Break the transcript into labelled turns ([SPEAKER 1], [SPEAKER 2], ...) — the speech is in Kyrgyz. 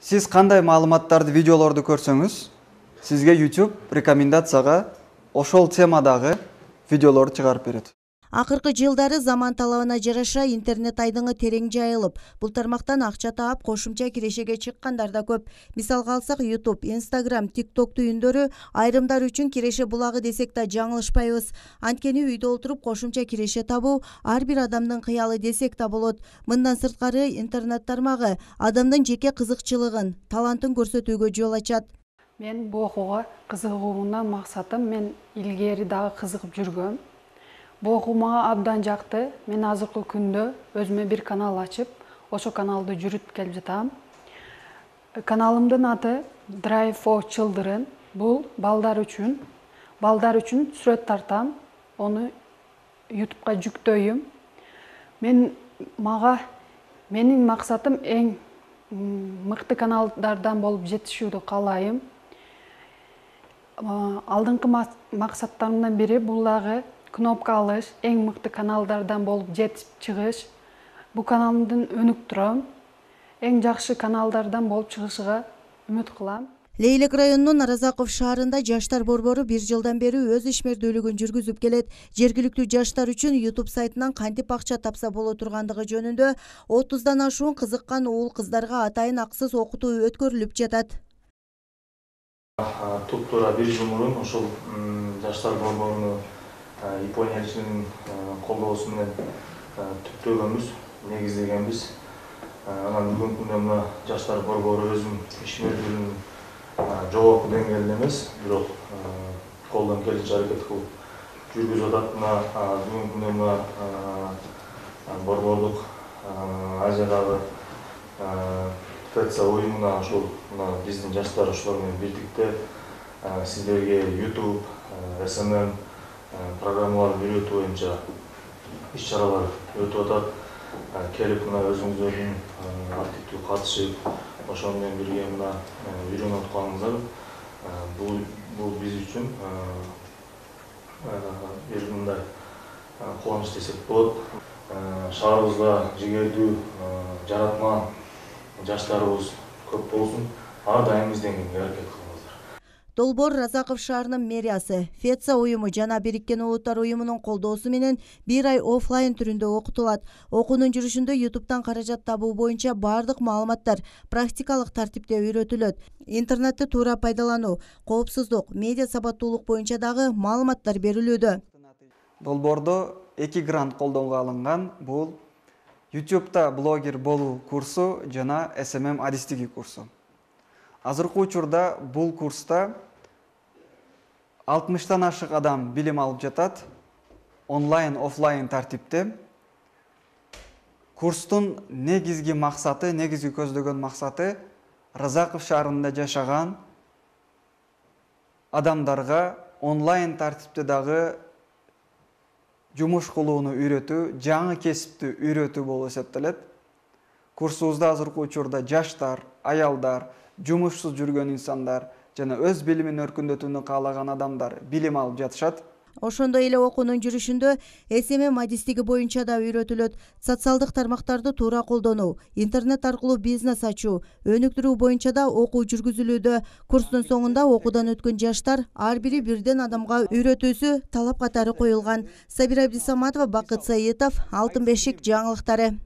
[SPEAKER 1] Siz qanday ma'lumotlarni, videolarni ko'rsangiz, sizga YouTube rekomendatsiyaga ошол темадагы videolar чыгарып берет.
[SPEAKER 2] Акыркы жылдары заман талабына жараша интернет айдыңы терең жайылып, бул тармактан акча таап кошумча кирешеге чыккандар да көп. Мисалга алсак, YouTube, Instagram, TikTok түйүндөрү айрымдар үчүн киреше булагы десек да жаңылышпайбыз. Анткени үйдө отуруп кошумча киреше табуу ар бир адамдын кыялы десек да болот. Мындан сырткары интернет тармагы адамдын жеке кызыкчылыгын, талантын көрсөтүүгө жол ачат.
[SPEAKER 3] Мен бу окууга кызыгуумдан максатым, мен илгери дагы кызыгып жүргөм. Бу окуу мага абдан жакты. Мен азыркы күндө өзүмө бир канал ачып, ошо каналды жүрүтүп келип жатам. Каналымдын аты Drive for Children. Бул балдар үчүн сүрөт тартам, ону YouTube'га жүктөйм. Менин максатым эң мыкты каналдардан болуп жетишүүнү каалайм. Алдыңкы максаттарымдан бири бул дагы кнопка алыш, эң мыкты каналдардан болуп жетип чыгыш. Бу каналымдын өнүк турам. Эң жакшы каналдардан болуп чыгышыга үмүт кылам.
[SPEAKER 2] Лейлек районунун Аразаков шаарында жаштар борбору 1 жылдан бери өз ишмердүүлүгүн жүргүзүп келет. Жергиликтүү жаштар үчүн YouTube сайтынан кантип акча тапса боло тургандыгы жөнүндө 30дан ашуун кызыккан уул кыздарга атайын аксыз окутуу өткөрүлүп жатат.
[SPEAKER 4] Туптура 1 жыл мурун ошол жаштар борборуну Япония элчилигинин колдоосу менен түптөгөнбүз, негиздегенбиз. Анан бүгүнкү күндө мына жаштар борбору өзүнүн ишмердүүлүгүн жогорку деңгээлде эмес, бирок колдон келишинче аракет кылып жүргүзүп атат. Бүгүнкү күндө мына борбордук Азиядагы ФЭЦА уюмуна ошол биздин жаштар ошолор менен бирдикте сиздерге YouTube, SMM программаларды үйрөтүү боюнча иш-чаралар өтүп атат. Келип мына өзүңүздөрдүн активдүү катышып, ошол менен бирге мына үйрөнүп атканыңыздар бул биз үчүн бир мындай кубаныч десек болот. Шаарыбызда жигердүү, жаратман жаштарыбыз көп болсун. Ар дайым изденгенге аракет кылыңыздар.
[SPEAKER 2] Долбоор Разаков шаарынын мэриясы, ФЭЦА уюму жана Бириккен Улуттар уюмунун колдоосу менен 1 ай оффлайн түрүндө окутулат. Окуунун жүрүшүндө YouTube'дан каражат табуу боюнча бардык маалыматтар практикалык тартипте үйрөтүлөт. Интернетти туура пайдалануу, коопсуздук, медиа сабаттуулук боюнча дагы маалыматтар берилүүдө.
[SPEAKER 1] Долбоордо 2 грант колдонго алынган. Бул YouTube'да блогер болуу курсу жана SMM адистиги курсу. Азыркы учурда бул курста 60тан ашык адам билим алып жатат, онлайн, оффлайн тартипте. Курстун негизги максаты, негизги көздөгөн максаты Разаков шаарында жашаган адамдарга онлайн тартипте дагы жумуш кылууну үйрөтүү, жаңы кесипти үйрөтүү болуп эсептелет. Курсубузда азыркы учурда жаштар, аялдар, жумушсуз жүргөн инсандар жана өз билимин өркүндөтүүнү каалаган адамдар билим алып жатышат.
[SPEAKER 2] Ошондой эле окуунун жүрүшүндө SMM адистиги боюнча да үйрөтүлөт. Социалдык тармактарды туура колдонуу, интернет аркылуу бизнес ачуу, өнүктүрүү боюнча да окуу жүргүзүлүүдө. Курстун соңунда окуудан өткөн жаштар ар бири бирден адамга үйрөтүүсү талап катары коюлган. Сабира Абдисаматова, Бакыт Саитов, Алтын бешик жаңылыктары.